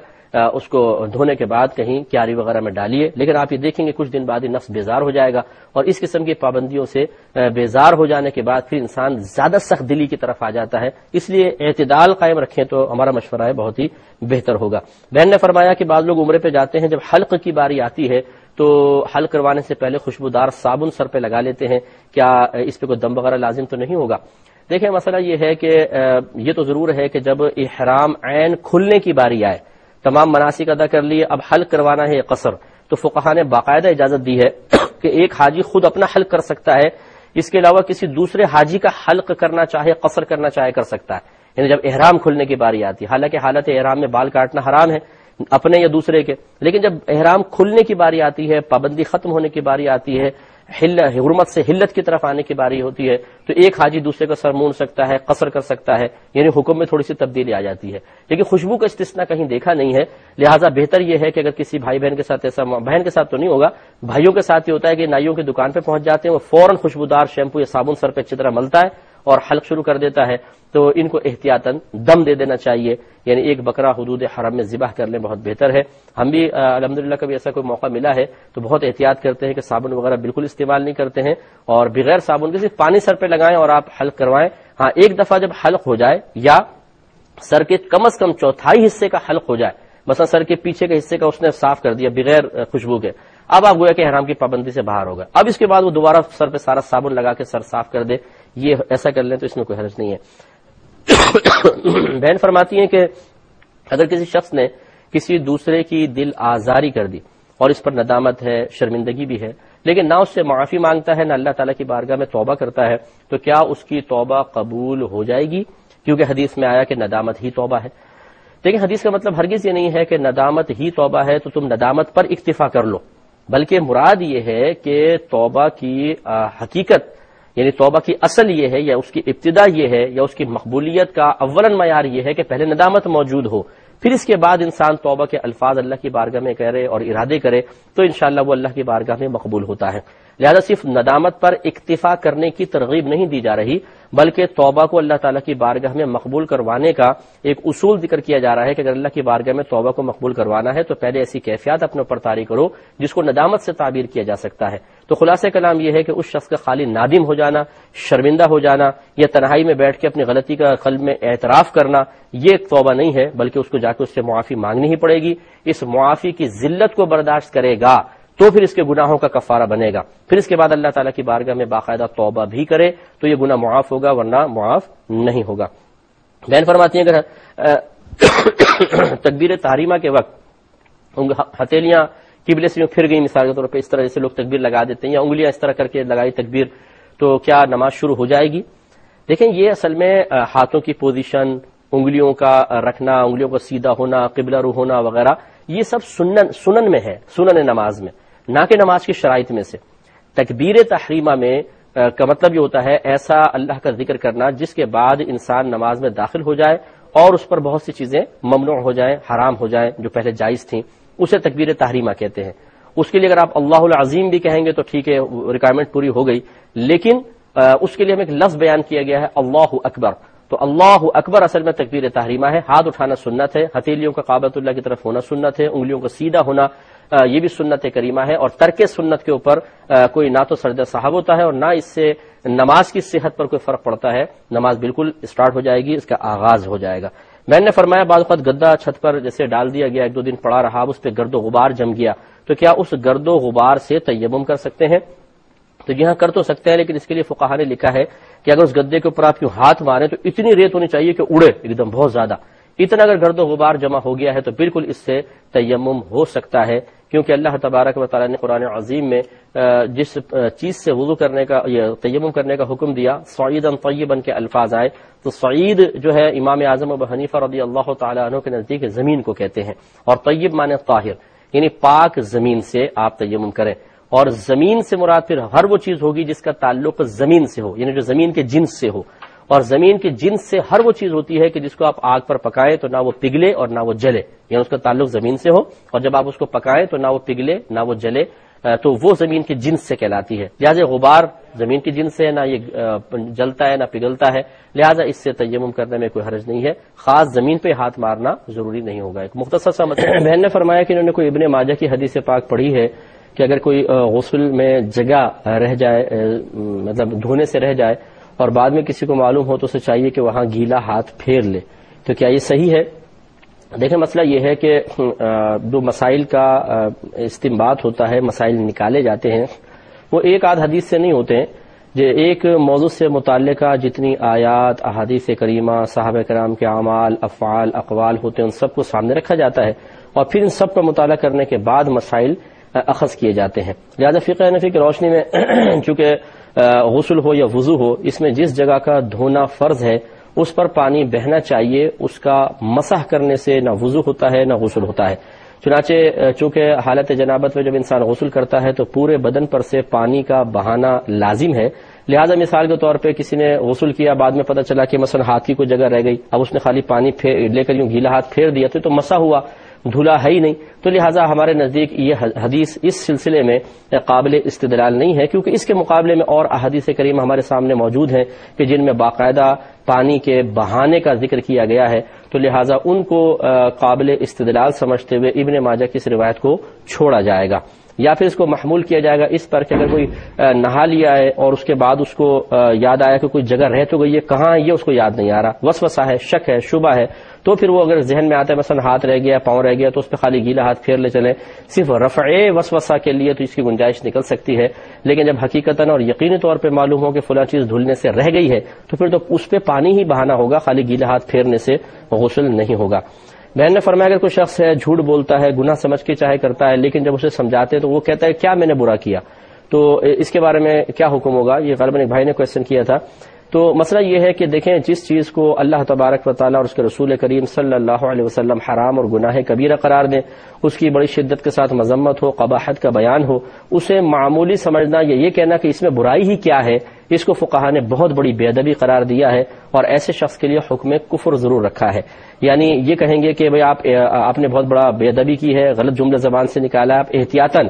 اس کو دھونے کے بعد کہیں کیاری وغیرہ میں ڈالیے. لیکن آپ یہ دیکھیں گے کچھ دن بعد ہی نفس بیزار ہو جائے گا، اور اس قسم کی پابندیوں سے بیزار ہو جانے کے بعد پھر انسان زیادہ سخت دلی کی طرف آ جاتا ہے. اس لیے اعتدال قائم رکھیں تو ہمارا مشورہ ہے بہت ہی بہتر ہوگا. بہن نے فرمایا کہ بعض لوگ عمرے پہ جاتے ہیں، جب حلق کی باری آتی ہے تو حلق کروانے سے پہلے خوشبودار صابن سر پہ لگا لیتے ہیں، کیا اس پہ کوئی دم وغیرہ لازم تو نہیں ہوگا؟ دیکھیں مسئلہ یہ ہے کہ یہ تو ضرور ہے کہ جب احرام عین کھلنے کی باری آئے، تمام مناسک ادا کر لیے، اب حلق کروانا ہے قصر، تو فقہا نے باقاعدہ اجازت دی ہے کہ ایک حاجی خود اپنا حلق کر سکتا ہے، اس کے علاوہ کسی دوسرے حاجی کا حلق کرنا چاہے، قصر کرنا چاہے کر سکتا ہے. یعنی جب احرام کھلنے کی باری آتی ہے، حالانکہ حالت احرام میں بال کاٹنا حرام ہے اپنے یا دوسرے کے، لیکن جب احرام کھلنے کی باری آتی ہے، پابندی ختم ہونے کی باری آتی ہے، حرمت سے حلت کی طرف آنے کی باری ہوتی ہے، تو ایک حاجی دوسرے کا سر مون سکتا ہے، قصر کر سکتا ہے. یعنی حکم میں تھوڑی سی تبدیلی آ جاتی ہے، لیکن خوشبو کا استثناء کہیں دیکھا نہیں ہے. لہٰذا بہتر یہ ہے کہ اگر کسی بھائی بہن کے ساتھ ایسا، بہن کے ساتھ تو نہیں ہوگا، بھائیوں کے ساتھ یہ ہوتا ہے کہ نائیوں کی دکان پہ پہنچ جاتے ہیں، وہ فوراً خوشبودار شیمپو یا صابن سر پہ اچھی طرح ملتا ہے اور حلق شروع کر دیتا ہے. تو ان کو احتیاطاً دم دے دینا چاہیے، یعنی ایک بکرا حدود حرم میں ذبح کر لیں، بہت بہتر ہے. ہم بھی الحمدللہ کبھی ایسا کوئی موقع ملا ہے تو بہت احتیاط کرتے ہیں کہ صابن وغیرہ بالکل استعمال نہیں کرتے ہیں، اور بغیر صابن کے صرف پانی سر پہ لگائیں اور آپ حلق کروائیں. ہاں ایک دفعہ جب حلق ہو جائے یا سر کے کم از کم چوتھائی حصے کا حلق ہو جائے، مثلا سر کے پیچھے کے حصے کا اس نے صاف کر دیا بغیر خوشبو کے، اب آپ گویا کہ احرام کی پابندی سے باہر ہوگا. اب اس کے بعد وہ دوبارہ سر پہ سارا صابن لگا کے سر صاف کر دے، یہ ایسا کر لیں تو اس میں کوئی حرج نہیں ہے. بہن فرماتی ہیں کہ اگر کسی شخص نے کسی دوسرے کی دل آزاری کر دی اور اس پر ندامت ہے، شرمندگی بھی ہے، لیکن نہ اس سے معافی مانگتا ہے، نہ اللہ تعالیٰ کی بارگاہ میں توبہ کرتا ہے، تو کیا اس کی توبہ قبول ہو جائے گی؟ کیونکہ حدیث میں آیا کہ ندامت ہی توبہ ہے. لیکن حدیث کا مطلب ہرگز یہ نہیں ہے کہ ندامت ہی توبہ ہے تو تم ندامت پر اکتفا کر لو، بلکہ مراد یہ ہے کہ توبہ کی حقیقت، یعنی توبہ کی اصل یہ ہے یا اس کی ابتدا یہ ہے یا اس کی مقبولیت کا اولاً معیار یہ ہے کہ پہلے ندامت موجود ہو، پھر اس کے بعد انسان توبہ کے الفاظ اللہ کی بارگاہ میں کرے اور ارادے کرے تو انشاءاللہ وہ اللہ کی بارگاہ میں مقبول ہوتا ہے. لہذا صرف ندامت پر اکتفا کرنے کی ترغیب نہیں دی جا رہی، بلکہ توبہ کو اللہ تعالیٰ کی بارگاہ میں مقبول کروانے کا ایک اصول ذکر کیا جا رہا ہے کہ اگر اللہ کی بارگاہ میں توبہ کو مقبول کروانا ہے تو پہلے ایسی کیفیات اپنے اوپر طاری کرو جس کو ندامت سے تعبیر کیا جا سکتا ہے. تو خلاصہ کلام یہ ہے کہ اس شخص کا خالی نادم ہو جانا، شرمندہ ہو جانا یا تنہائی میں بیٹھ کے اپنی غلطی کا قلب میں اعتراف کرنا یہ ایک توبہ نہیں ہے، بلکہ اس کو جا کے اس سے معافی مانگنی ہی پڑے گی. اس معافی کی ذلت کو برداشت کرے گا تو پھر اس کے گناہوں کا کفارہ بنے گا، پھر اس کے بعد اللہ تعالیٰ کی بارگاہ میں باقاعدہ توبہ بھی کرے تو یہ گناہ معاف ہوگا، ورنہ معاف نہیں ہوگا. بہن فرماتی ہیں اگر تکبیر تحریمہ کے وقت ہتھیلیاں قبلے سے پھر گئی مثال کے طور پہ، اس طرح جیسے لوگ تکبیر لگا دیتے ہیں یا انگلیاں اس طرح کر کے لگائی تکبیر، تو کیا نماز شروع ہو جائے گی؟ دیکھیں یہ اصل میں ہاتھوں کی پوزیشن، انگلیوں کا رکھنا، انگلیوں کا سیدھا ہونا، قبلہ رو ہونا وغیرہ، یہ سب سنن میں ہے، سنن نماز میں، نہ کہ نماز کی شرائط میں سے. تکبیر تحریمہ میں کا مطلب یہ ہوتا ہے ایسا اللہ کا ذکر کرنا جس کے بعد انسان نماز میں داخل ہو جائے اور اس پر بہت سی چیزیں ممنوع ہو جائیں، حرام ہو جائیں جو پہلے جائز تھیں، اسے تکبیر تحریمہ کہتے ہیں۔ اس کے لیے اگر آپ اللہ العظیم بھی کہیں گے تو ٹھیک ہے، ریکوائرمنٹ پوری ہو گئی، لیکن اس کے لیے ہمیں ایک لفظ بیان کیا گیا ہے اللہ اکبر، تو اللہ اکبر اصل میں تکبیر تحریمہ ہے۔ ہاتھ اٹھانا سنت ہے، ہتھیلیوں کا کعبۃ اللہ کی طرف ہونا سنت ہے، انگلیوں کا سیدھا ہونا یہ بھی سنت کریمہ ہے، اور ترک سنت کے اوپر کوئی نہ تو سرد صاحب ہوتا ہے اور نہ اس سے نماز کی صحت پر کوئی فرق پڑتا ہے۔ نماز بالکل اسٹارٹ ہو جائے گی، اس کا آغاز ہو جائے گا۔ میں نے فرمایا بعض اوقات گدا چھت پر جیسے ڈال دیا گیا، ایک دو دن پڑا رہا، اس پہ گرد و غبار جم گیا، تو کیا اس گرد و غبار سے تیمم کر سکتے ہیں؟ تو یہاں کر تو سکتے ہیں، لیکن اس کے لیے فقہا نے لکھا ہے کہ اگر اس گدے کے اوپر آپ کیوں ہاتھ ماریں تو اتنی ریت ہونی چاہیے کہ اڑے ایک دم بہت زیادہ، اتنا اگر گرد و غبار جمع ہو گیا ہے تو بالکل اس سے تیمم ہو سکتا ہے، کیونکہ اللہ تبارک و تعالی نے قرآن عظیم میں جس چیز سے وضو کرنے کا یا تیمم کرنے کا حکم دیا، صعیدا طیبا کے الفاظ آئے، تو صعید جو ہے امام اعظم ابو حنیفہ رضی اللہ تعالی عنہ کے نزدیک زمین کو کہتے ہیں، اور طیب معنی طاہر، یعنی پاک زمین سے آپ تیمم کریں، اور زمین سے مراد پھر ہر وہ چیز ہوگی جس کا تعلق زمین سے ہو، یعنی جو زمین کے جنس سے ہو، اور زمین کے جنس سے ہر وہ چیز ہوتی ہے کہ جس کو آپ آگ پر پکائیں تو نہ وہ پگھلے اور نہ وہ جلے، یعنی اس کا تعلق زمین سے ہو، اور جب آپ اس کو پکائیں تو نہ وہ پگھلے نہ وہ جلے، تو وہ زمین کے جنس سے کہلاتی ہے۔ لہٰذا غبار زمین کے جنس سے، نہ یہ جلتا ہے نہ پگھلتا ہے، لہٰذا اس سے تیمم کرنے میں کوئی حرج نہیں ہے، خاص زمین پہ ہاتھ مارنا ضروری نہیں ہوگا۔ ایک مختصر سا مطلب بہن نے فرمایا کہ انہوں نے کوئی ابن ماجہ کی حدیث پاک پڑھی ہے کہ اگر کوئی غسل میں جگہ رہ جائے، مطلب دھونے سے رہ جائے، اور بعد میں کسی کو معلوم ہو تو اسے چاہیے کہ وہاں گیلا ہاتھ پھیر لے، تو کیا یہ صحیح ہے؟ دیکھیں مسئلہ یہ ہے کہ دو مسائل کا استنباط ہوتا ہے، مسائل نکالے جاتے ہیں، وہ ایک آدھ حدیث سے نہیں ہوتے ہیں، جو ایک موضوع سے متعلقہ جتنی آیات، احادیث کریمہ، صحابہ کرام کے اعمال، افعال، اقوال ہوتے ہیں، ان سب کو سامنے رکھا جاتا ہے، اور پھر ان سب کا مطالعہ کرنے کے بعد مسائل اخذ کیے جاتے ہیں۔ لہذا فقہ حنفی کی روشنی میں چونکہ غسل ہو یا وضو ہو، اس میں جس جگہ کا دھونا فرض ہے اس پر پانی بہنا چاہیے، اس کا مسح کرنے سے نہ وضو ہوتا ہے نہ غسل ہوتا ہے۔ چنانچہ چونکہ حالت جنابت میں جب انسان غسل کرتا ہے تو پورے بدن پر سے پانی کا بہانا لازم ہے، لہذا مثال کے طور پہ کسی نے غسل کیا، بعد میں پتہ چلا کہ مثلا ہاتھ کی کوئی جگہ رہ گئی، اب اس نے خالی پانی لے کر یوں گیلا ہاتھ پھیر دیا تو مسح ہوا، دھلا ہے ہی نہیں، تو لہٰذا ہمارے نزدیک یہ حدیث اس سلسلے میں قابل استدلال نہیں ہے، کیونکہ اس کے مقابلے میں اور احادیث کریمہ ہمارے سامنے موجود ہیں کہ جن میں باقاعدہ پانی کے بہانے کا ذکر کیا گیا ہے، تو لہٰذا ان کو قابل استدلال سمجھتے ہوئے ابن ماجہ کی اس روایت کو چھوڑا جائے گا، یا پھر اس کو محمول کیا جائے گا اس پر کہ اگر کوئی نہا لیا ہے اور اس کے بعد اس کو یاد آیا کہ کوئی جگہ رہ تو گئی ہے، کہاں ہے یہ اس کو یاد نہیں آ رہا، وسوسہ ہے، شک ہے، شبہ ہے، تو پھر وہ اگر ذہن میں آتا ہے مثلا ہاتھ رہ گیا، پاؤں رہ گیا، تو اس پہ خالی گیلا ہاتھ پھیر لے چلیں، صرف رفع وسوسہ کے لیے تو اس کی گنجائش نکل سکتی ہے، لیکن جب حقیقتاً اور یقینی طور پہ معلوم ہو کہ فلاں چیز دھلنے سے رہ گئی ہے تو پھر تو اس پہ پانی ہی بہانا ہوگا، خالی گیلا ہاتھ پھیرنے سے غسل نہیں ہوگا۔ بہن نے فرمایا اگر کوئی شخص ہے جھوٹ بولتا ہے، گناہ سمجھ کے چاہے کرتا ہے، لیکن جب اسے سمجھاتے تو وہ کہتا ہے کیا میں نے برا کیا، تو اس کے بارے میں کیا حکم ہوگا؟ یہ غالباً ایک بھائی نے کویسچن کیا تھا۔ تو مسئلہ یہ ہے کہ دیکھیں جس چیز کو اللہ تبارک و تعالیٰ اور اس کے رسول کریم صلی اللہ علیہ وسلم حرام اور گناہ کبیرہ قرار دیں، اس کی بڑی شدت کے ساتھ مذمت ہو، قباحت کا بیان ہو، اسے معمولی سمجھنا یا یہ کہنا کہ اس میں برائی ہی کیا ہے، اس کو فقہا نے بہت بڑی بے ادبی قرار دیا ہے، اور ایسے شخص کے لیے حکم کفر ضرور رکھا ہے۔ یعنی یہ کہیں گے کہ بھئی آپ نے بہت بڑا بے ادبی کی ہے، غلط جملہ زبان سے نکالا، آپ احتیاطاً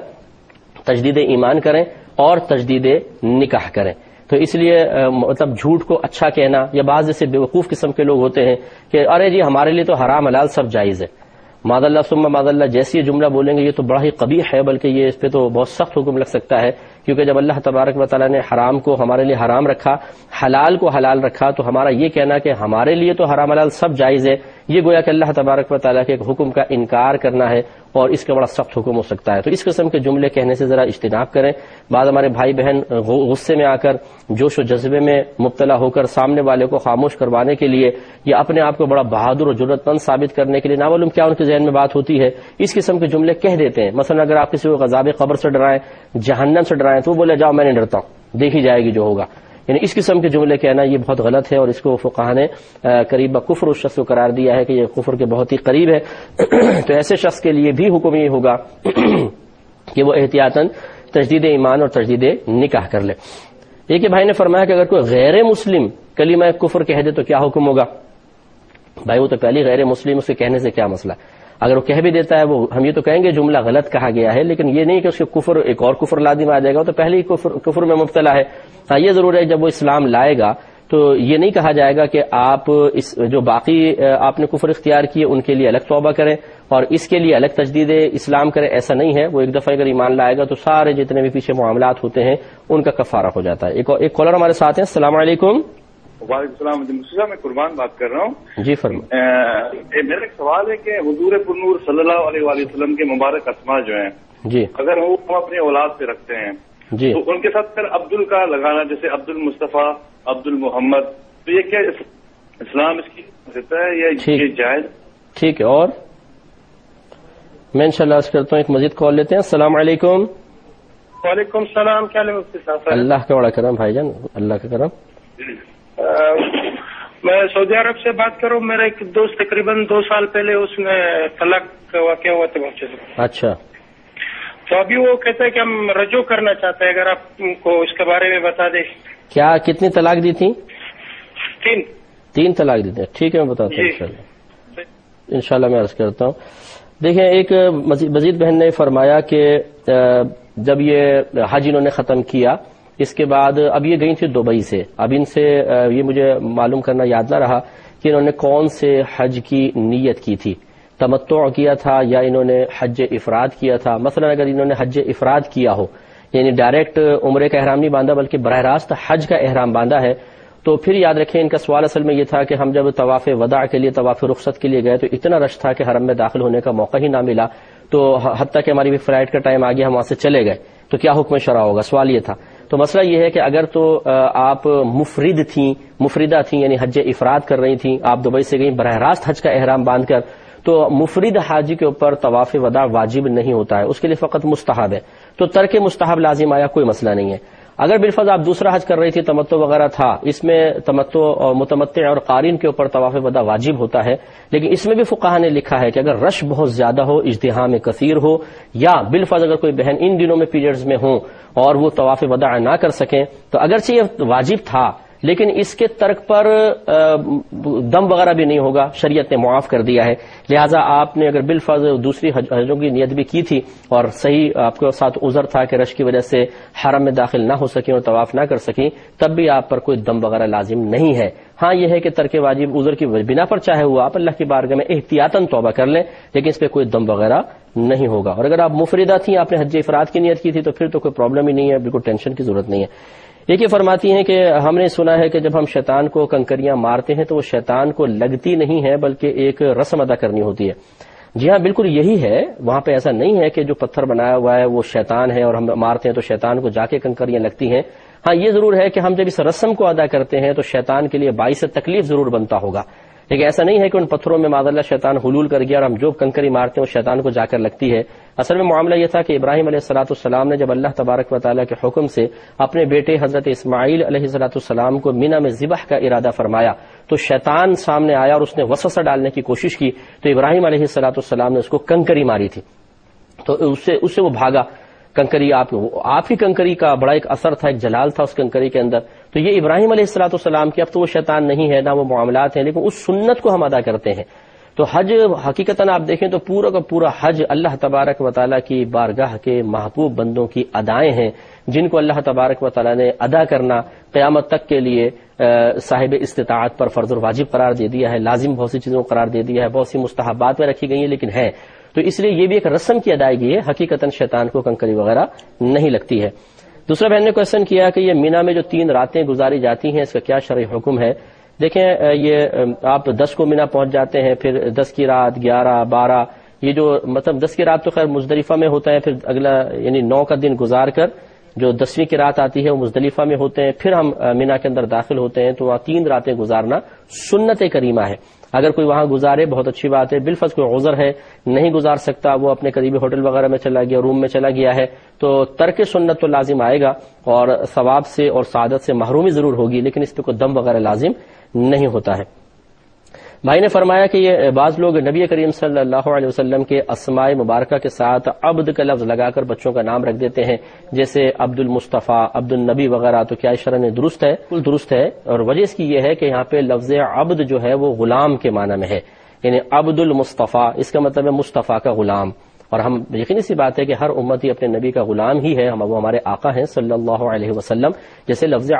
تجدید ایمان کریں اور تجدید نکاح کریں۔ تو اس لیے مطلب جھوٹ کو اچھا کہنا، یا بعض جیسے بیوقوف قسم کے لوگ ہوتے ہیں کہ ارے جی ہمارے لیے تو حرام حلال سب جائز ہے، معاذ اللہ ثم معاذ اللہ، جیسی یہ جملہ بولیں گے یہ تو بڑا ہی قبیح ہے، بلکہ یہ اس پہ تو بہت سخت حکم لگ سکتا ہے، کیونکہ جب اللہ تبارک و تعالیٰ نے حرام کو ہمارے لیے حرام رکھا، حلال کو حلال رکھا، تو ہمارا یہ کہنا کہ ہمارے لیے تو حرام حلال سب جائز ہے، یہ گویا کہ اللہ تبارک و تعالیٰ کے ایک حکم کا انکار کرنا ہے، اور اس کا بڑا سخت حکم ہو سکتا ہے۔ تو اس قسم کے جملے کہنے سے ذرا اجتناب کریں۔ بعض ہمارے بھائی بہن غصے میں آ کر، جوش و جذبے میں مبتلا ہو کر سامنے والے کو خاموش کروانے کے لیے یا اپنے آپ کو بڑا بہادر اور جرأت مند ثابت کرنے کے لیے نہ معلوم کیا ان کے ذہن میں بات ہوتی ہے، اس قسم کے جملے کہہ دیتے ہیں۔ مثلا اگر آپ کسی کو عذاب قبر سے ڈرائیں، جہنم سے ڈرائیں، تو وہ بولے جاؤ میں نہیں ڈرتا ہوں، دیکھی جائے گی جو ہوگا، یعنی اس قسم کے جملے کہنا یہ بہت غلط ہے، اور اس کو فقہا نے قریب کفر اس شخص کو قرار دیا ہے کہ یہ کفر کے بہت ہی قریب ہے۔ تو ایسے شخص کے لیے بھی حکم یہ ہوگا کہ وہ احتیاطاً تجدید ایمان اور تجدید نکاح کر لے۔ ایک بھائی نے فرمایا کہ اگر کوئی غیر مسلم کلمہ کفر کہہ دے تو کیا حکم ہوگا؟ بھائی وہ تو پہلی غیر مسلم، اسے کہنے سے کیا مسئلہ؟ اگر وہ کہہ بھی دیتا ہے، وہ ہم یہ تو کہیں گے جملہ غلط کہا گیا ہے، لیکن یہ نہیں کہ اس کے کفر ایک اور کفر لازم آ جائے گا، تو پہلے ہی کفر میں مبتلا ہے۔ ہاں یہ ضرور ہے جب وہ اسلام لائے گا تو یہ نہیں کہا جائے گا کہ آپ جو باقی آپ نے کفر اختیار کیے ان کے لیے الگ توبہ کریں اور اس کے لیے الگ تجدید اسلام کریں، ایسا نہیں ہے۔ وہ ایک دفعہ اگر ایمان لائے گا تو سارے جتنے بھی پیچھے معاملات ہوتے ہیں ان کا کفارہ ہو جاتا ہے۔ ایک کالر ہمارے ساتھ ہیں۔ السلام علیکم۔ وعلیکم السلام، صاحب میں قربان بات کر رہا ہوں۔ جی فرمائیں۔ میرا ایک سوال ہے کہ حضور پرنور صلی اللہ علیہ وآلہ وسلم کے مبارک اسماء جو ہیں، جی اگر وہ ہم اپنی اولاد سے رکھتے ہیں جی تو ان کے ساتھ پھر عبدل کا لگانا، جیسے عبد المصطفیٰ، عبد المحمد، تو یہ کیا اسلام اس کی دیتا ہے یا یہ جائز؟ ٹھیک ہے، اور میں انشاءاللہ عرض کرتا ہوں ایک مزید کال لیتے ہیں۔ السلام علیکم۔ وعلیکم السلام، کیا حال ہے مفتی صاحب؟ اللہ کا بڑا کرم بھائی جان، اللہ کا کرم۔ میں سعودی عرب سے بات کروں، میرا ایک دوست تقریباً 2 سال پہلے اس میں طلاق کا واقعہ ہوا تھا بچے سے۔ اچھا، تو ابھی وہ کہتا ہے کہ ہم رجوع کرنا چاہتے ہیں، اگر آپ کو اس کے بارے میں بتا دیں۔ کیا کتنی طلاق دی تھی؟ 3 طلاق دی تھی، ٹھیک ہے میں بتاتا ہوں انشاءاللہ میں عرض کرتا ہوں۔ دیکھیں، ایک مزید بہن نے فرمایا کہ جب یہ حج انہوں نے ختم کیا، اس کے بعد اب یہ گئی تھی دبئی سے، اب ان سے یہ مجھے معلوم کرنا یاد نہ رہا کہ انہوں نے کون سے حج کی نیت کی تھی، تمتع کیا تھا یا انہوں نے حج افراد کیا تھا۔ مثلا اگر انہوں نے حج افراد کیا ہو، یعنی ڈائریکٹ عمرے کا احرام نہیں باندھا بلکہ براہ راست حج کا احرام باندھا ہے، تو پھر یاد رکھیں ان کا سوال اصل میں یہ تھا کہ ہم جب طواف وداع کے لیے، طواف رخصت کے لیے گئے تو اتنا رش تھا کہ حرم میں داخل ہونے کا موقع ہی نہ ملا، تو حتیٰ کہ ہماری بھی فلائٹ کا ٹائم آ گیا، ہم وہاں سے چلے گئے، تو کیا حکم شرع ہوگا؟ سوال یہ تھا۔ تو مسئلہ یہ ہے کہ اگر تو آپ مفردہ تھیں یعنی حج افراد کر رہی تھیں، آپ دبئی سے گئیں براہ راست حج کا احرام باندھ کر، تو مفرد حاجی کے اوپر طواف وداع واجب نہیں ہوتا ہے، اس کے لیے فقط مستحب ہے، تو ترک مستحب لازم آیا، کوئی مسئلہ نہیں ہے۔ اگر بالفرض آپ دوسرا حج کر رہی تھی، تمتع وغیرہ تھا، اس میں تمتع اور متمتع اور قارن کے اوپر طواف وداع واجب ہوتا ہے، لیکن اس میں بھی فقہا نے لکھا ہے کہ اگر رش بہت زیادہ ہو، ازدحام کثیر ہو، یا بالفرض اگر کوئی بہن ان دنوں میں پیریڈز میں ہوں اور وہ طواف وداع نہ کر سکیں، تو اگرچہ یہ واجب تھا لیکن اس کے ترک پر دم وغیرہ بھی نہیں ہوگا، شریعت نے معاف کر دیا ہے۔ لہٰذا آپ نے اگر بالفرض دوسری حجوں کی نیت بھی کی تھی اور صحیح آپ کے ساتھ عذر تھا کہ رش کی وجہ سے حرم میں داخل نہ ہو سکیں اور طواف نہ کر سکیں، تب بھی آپ پر کوئی دم وغیرہ لازم نہیں ہے۔ ہاں یہ ہے کہ ترک واجب عذر کی بنا پر چاہے ہوا آپ اللہ کی بارگاہ میں احتیاطاً توبہ کر لیں، لیکن اس پہ کوئی دم وغیرہ نہیں ہوگا۔ اور اگر آپ مفردہ تھیں، آپ نے حج افراد کی نیت کی تھی، تو پھر تو کوئی پرابلم ہی نہیں ہے، بالکل ٹینشن کی ضرورت نہیں ہے۔ ایک یہ فرماتی ہیں کہ ہم نے سنا ہے کہ جب ہم شیطان کو کنکریاں مارتے ہیں تو وہ شیطان کو لگتی نہیں ہے بلکہ ایک رسم ادا کرنی ہوتی ہے۔ جی ہاں بالکل یہی ہے، وہاں پہ ایسا نہیں ہے کہ جو پتھر بنایا ہوا ہے وہ شیطان ہے اور ہم مارتے ہیں تو شیطان کو جا کے کنکریاں لگتی ہیں۔ ہاں یہ ضرور ہے کہ ہم جب اس رسم کو ادا کرتے ہیں تو شیطان کے لیے باعث تکلیف ضرور بنتا ہوگا، لیکن ایسا نہیں ہے کہ ان پتھروں میں معاذ اللہ شیطان حلول کر گیا اور ہم جو کنکری مارتے ہیں وہ شیطان کو جا کر لگتی ہے۔ اصل میں معاملہ یہ تھا کہ ابراہیم علیہ السلام نے جب اللہ تبارک و تعالیٰ کے حکم سے اپنے بیٹے حضرت اسماعیل علیہ السلام کو مینا میں ذبح کا ارادہ فرمایا تو شیطان سامنے آیا اور اس نے وسوسہ ڈالنے کی کوشش کی، تو ابراہیم علیہ السلام نے اس کو کنکری ماری تھی، تو اس سے وہ بھاگا۔ کنکری آپ ہی کنکری کا بڑا ایک اثر تھا، ایک جلال تھا اس کنکری کے اندر۔ تو یہ ابراہیم علیہ السلام کی، اب تو وہ شیطان نہیں ہے، نہ وہ معاملات ہیں، لیکن اس سنت کو ہم ادا کرتے ہیں۔ تو حج حقیقتاً آپ دیکھیں تو پورا کا پورا حج اللہ تبارک و تعالیٰ کی بارگاہ کے محبوب بندوں کی ادائیں ہیں، جن کو اللہ تبارک و تعالیٰ نے ادا کرنا قیامت تک کے لیے صاحب استطاعت پر فرض اور واجب قرار دے دیا ہے، لازم بہت سی چیزوں کو قرار دے دیا ہے، بہت سی مستحبات میں رکھی گئی ہیں لیکن ہے، تو اس لیے یہ بھی ایک رسم کی ادائیگی ہے، حقیقتاً شیطان کو کنکری وغیرہ نہیں لگتی ہے۔ دوسرا بہن نے کوشچن کیا کہ یہ مینا میں جو 3 راتیں گزاری جاتی ہیں اس کا کیا شرعی حکم ہے؟ دیکھیں یہ آپ 10 کو مینا پہنچ جاتے ہیں، پھر 10 کی رات، 11، 12، یہ جو مطلب 10 کی رات تو خیر مزدلفہ میں ہوتا ہے، پھر اگلا یعنی 9 کا دن گزار کر جو 10ویں کی رات آتی ہے وہ مزدلفہ میں ہوتے ہیں، پھر ہم مینا کے اندر داخل ہوتے ہیں، تو وہاں 3 راتیں گزارنا سنت کریمہ ہے۔ اگر کوئی وہاں گزارے بہت اچھی بات ہے، بالفرض کوئی عذر ہے نہیں گزار سکتا، وہ اپنے قریبی ہوٹل وغیرہ میں چلا گیا، روم میں چلا گیا ہے، تو ترک سنت تو لازم آئے گا اور ثواب سے اور سعادت سے محرومی ضرور ہوگی، لیکن اس پہ کوئی دم وغیرہ لازم نہیں ہوتا ہے۔ بھائی نے فرمایا کہ یہ بعض لوگ نبی کریم صلی اللہ علیہ وسلم کے اسماء مبارکہ کے ساتھ عبد کا لفظ لگا کر بچوں کا نام رکھ دیتے ہیں، جیسے عبد المصطفیٰ، عبد النبی وغیرہ، تو کیا شرعاً درست ہے؟ بالکل درست ہے، اور وجہ اس کی یہ ہے کہ یہاں پہ لفظ عبد جو ہے وہ غلام کے معنی میں ہے، یعنی عبد المصطفیٰ، اس کا مطلب ہے مصطفیٰ کا غلام، اور ہم یقینی سی بات ہے کہ ہر امتی اپنے نبی کا غلام ہی ہے، وہ ہمارے آقا ہیں صلی اللہ علیہ وسلم۔ جیسے لفظ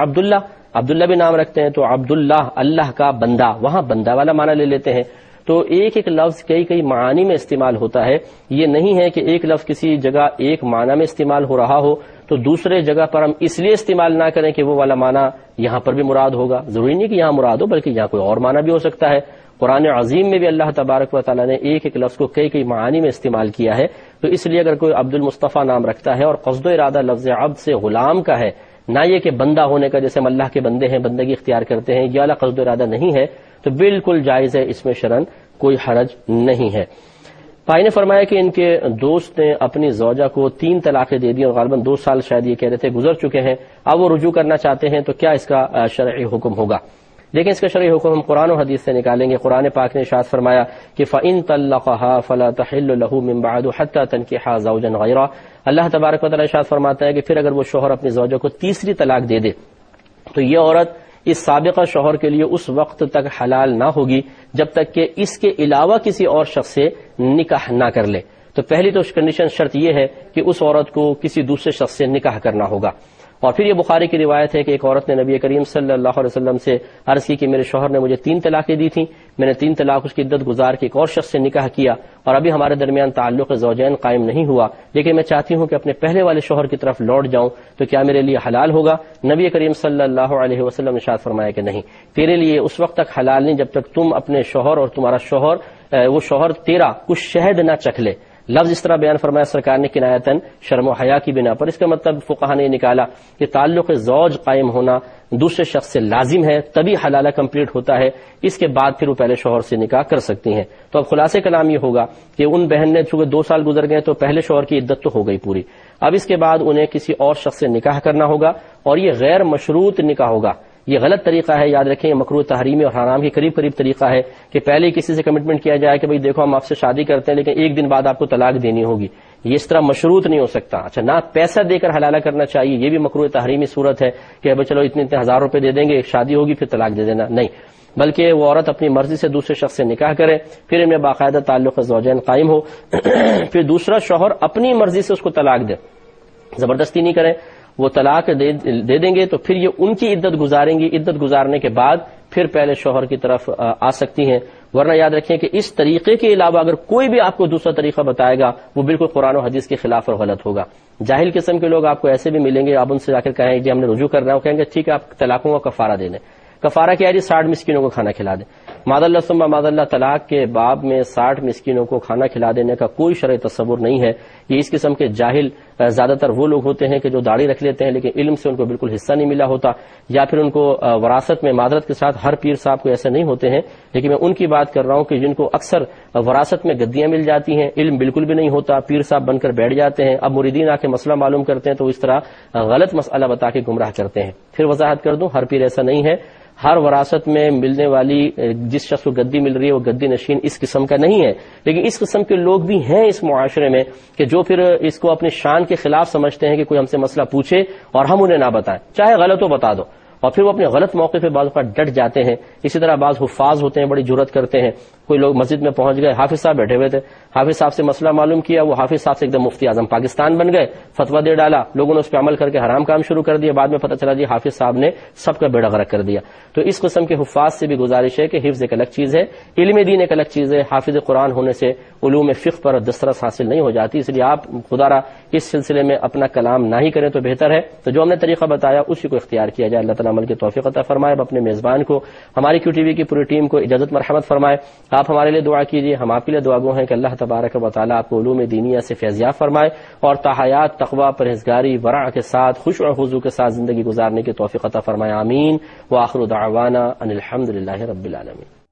عبداللہ بھی نام رکھتے ہیں تو عبداللہ اللہ کا بندہ، وہاں بندہ والا معنی لے لیتے ہیں، تو ایک لفظ کئی معانی میں استعمال ہوتا ہے، یہ نہیں ہے کہ ایک لفظ کسی جگہ ایک معنی میں استعمال ہو رہا ہو تو دوسرے جگہ پر ہم اس لیے استعمال نہ کریں کہ وہ والا معنی یہاں پر بھی مراد ہوگا، ضروری نہیں کہ یہاں مراد ہو بلکہ یہاں کوئی اور معنی بھی ہو سکتا ہے۔ قرآن عظیم میں بھی اللہ تبارک و تعالیٰ نے ایک لفظ کو کئی معانی میں استعمال کیا ہے، تو اس لیے اگر کوئی عبد المصطفیٰ نام رکھتا ہے اور قصد و ارادہ لفظ عبد سے غلام کا ہے، نہ یہ کہ بندہ ہونے کا، جیسے ہم اللہ کے بندے ہیں بندگی اختیار کرتے ہیں، یہ والا قصد و ارادہ نہیں ہے، تو بالکل جائز ہے، اس میں شرعاً کوئی حرج نہیں ہے۔ بھائی نے فرمایا کہ ان کے دوست نے اپنی زوجہ کو 3 طلاقیں دے دی اور غالباً 2 سال شاید یہ کہہ رہے تھے گزر چکے ہیں، اب وہ رجوع کرنا چاہتے ہیں، تو کیا اس کا شرعی حکم ہوگا؟ لیکن اس کا شرعی حکم ہم قرآن و حدیث سے نکالیں گے۔ قرآن پاک نے ارشاد فرمایا کہ فَإِن طَلَّقَهَا فَلَا تَحِلُّ لَهُ مِن بَعْدُ حَتَّى تَنكِحَ زَوْجًا غَيْرَهُ۔ اللہ تبارک و تعالیٰ ارشاد فرماتا ہے کہ پھر اگر وہ شوہر اپنی زوجہ کو تیسری طلاق دے دے تو یہ عورت اس سابقہ شوہر کے لیے اس وقت تک حلال نہ ہوگی جب تک کہ اس کے علاوہ کسی اور شخص سے نکاح نہ کر لے۔ تو پہلی تو کنڈیشن شرط یہ ہے کہ اس عورت کو کسی دوسرے شخص سے نکاح کرنا ہوگا۔ اور پھر یہ بخاری کی روایت ہے کہ ایک عورت نے نبی کریم صلی اللہ علیہ وسلم سے عرض کی کہ میرے شوہر نے مجھے 3 طلاقیں دی تھیں، میں نے 3 طلاق اس کی عدت گزار کے ایک اور شخص سے نکاح کیا اور ابھی ہمارے درمیان تعلق زوجین قائم نہیں ہوا، لیکن میں چاہتی ہوں کہ اپنے پہلے والے شوہر کی طرف لوٹ جاؤں، تو کیا میرے لیے حلال ہوگا؟ نبی کریم صلی اللہ علیہ وسلم نے ارشاد فرمایا کہ نہیں، تیرے لیے اس وقت تک حلال نہیں جب تک تم اپنے شوہر اور تمہارا شوہر وہ شوہر تیرا کچھ شہد نہ چکھ لے۔ لفظ اس طرح بیان فرمایا سرکار نے کنایتاً شرم و حیا کی بنا پر، اس کا مطلب فقہا نے نکالا کہ تعلق زوج قائم ہونا دوسرے شخص سے لازم ہے، تبھی حلالہ کمپلیٹ ہوتا ہے، اس کے بعد پھر وہ پہلے شوہر سے نکاح کر سکتی ہیں۔ تو اب خلاصے کلام یہ ہوگا کہ ان بہن نے چونکہ 2 سال گزر گئے تو پہلے شوہر کی عدت تو ہو گئی پوری، اب اس کے بعد انہیں کسی اور شخص سے نکاح کرنا ہوگا، اور یہ غیر مشروط نکاح ہوگا۔ یہ غلط طریقہ ہے، یاد رکھیں، یہ مکروہ تحریمی اور حرام کے قریب طریقہ ہے کہ پہلے کسی سے کمٹمنٹ کیا جائے کہ بھئی دیکھو ہم آپ سے شادی کرتے ہیں لیکن 1 دن بعد آپ کو طلاق دینی ہوگی، یہ اس طرح مشروط نہیں ہو سکتا۔ اچھا، نہ پیسہ دے کر حلالہ کرنا چاہیے، یہ بھی مکروہ تحریمی صورت ہے کہ چلو اتنے 1000 روپے دے دیں گے، شادی ہوگی پھر طلاق دے دینا، نہیں، بلکہ وہ عورت اپنی مرضی سے دوسرے شخص سے نکاح کرے، پھر ان میں باقاعدہ تعلق زوجین قائم ہو، پھر دوسرا شوہر اپنی مرضی سے اس کو طلاق دے، زبردستی نہیں کریں، وہ طلاق دے دیں گے تو پھر یہ ان کی عدت گزاریں گی، عدت گزارنے کے بعد پھر پہلے شوہر کی طرف آ سکتی ہیں، ورنہ یاد رکھیں کہ اس طریقے کے علاوہ اگر کوئی بھی آپ کو دوسرا طریقہ بتائے گا وہ بالکل قرآن و حدیث کے خلاف اور غلط ہوگا۔ جاہل قسم کے لوگ آپ کو ایسے بھی ملیں گے، آپ ان سے جا کر کہیں کہ ہم نے رجوع کرنا ہے، وہ کہیں گے ٹھیک ہے آپ طلاقوں کا کفارہ دے دیں۔ کفارہ کیا ہے جی؟ 60 مسکینوں کو کھانا کھلا دیں۔ معاذ اللہ ثم معاذ اللہ، طلاق کے باب میں 60 مسکینوں کو کھانا کھلا دینے کا کوئی شرعی تصور نہیں ہے۔ یہ اس قسم کے جاہل زیادہ تر وہ لوگ ہوتے ہیں کہ جو داڑھی رکھ لیتے ہیں لیکن علم سے ان کو بالکل حصہ نہیں ملا ہوتا، یا پھر ان کو وراثت میں، معذرت کے ساتھ ہر پیر صاحب کو ایسے نہیں ہوتے ہیں، لیکن میں ان کی بات کر رہا ہوں کہ جن کو اکثر وراثت میں گدیاں مل جاتی ہیں، علم بالکل بھی نہیں ہوتا، پیر صاحب بن کر بیٹھ جاتے ہیں، اب مریدین آ کے مسئلہ معلوم کرتے ہیں تو اس طرح غلط مسئلہ بتا کے گمراہ کرتے ہیں۔ پھر وضاحت کر دوں، ہر پیر ایسا نہیں ہے، ہر وراثت میں ملنے والی جس شخص کو گدی مل رہی ہے وہ گدی نشین اس قسم کا نہیں ہے، لیکن اس قسم کے لوگ بھی ہیں اس معاشرے میں کہ جو پھر اس کو اپنی شان کے خلاف سمجھتے ہیں کہ کوئی ہم سے مسئلہ پوچھے اور ہم انہیں نہ بتائیں، چاہے غلط ہو بتا دو، اور پھر وہ اپنے غلط موقع پہ بعض اوقات ڈٹ جاتے ہیں۔ اسی طرح بعض حفاظ ہوتے ہیں، بڑی جرأت کرتے ہیں، کوئی لوگ مسجد میں پہنچ گئے، حافظ صاحب بیٹھے ہوئے تھے، حافظ صاحب سے مسئلہ معلوم کیا، وہ حافظ صاحب سے ایک دم مفتی اعظم پاکستان بن گئے، فتویٰ دے ڈالا، لوگوں نے اس پہ عمل کر کے حرام کام شروع کر دیا، بعد میں پتہ چلا جی حافظ صاحب نے سب کا بیڑا غرق کر دیا۔ تو اس قسم کے حفاظ سے بھی گزارش ہے کہ حفظ ایک الگ چیز ہے، علم دین ایک الگ چیز ہے، حافظ قرآن ہونے سے علوم فقہ پر دسترس حاصل نہیں ہو جاتی، اس لیے آپ خدا را اس سلسلے میں اپنا کلام نہ ہی کریں تو بہتر ہے۔ تو جو ہم نے طریقہ بتایا اسی کو اختیار کیا جائے، اللہ تعالیٰ عمل کی توفیق عطا فرمائے۔ اب اپنے میزبان کو، ہماری کیو ٹی وی کی پوری ٹیم کو اجازت مرحمت فرمائے، آپ ہمارے لیے دعا کیجیے، ہم آپ کے لیے دعا گو ہیں کہ اللہ تبارک و تعالیٰ آپ کو علوم دینیہ سے فیضیاب فرمائے اور تحیات تقوی پرہیزگاری ورع کے ساتھ خشوع و خضوع کے ساتھ زندگی گزارنے کی توفیق عطا فرمائے، آمین۔ وآخر دعوانا ان الحمد للہ رب العالمین۔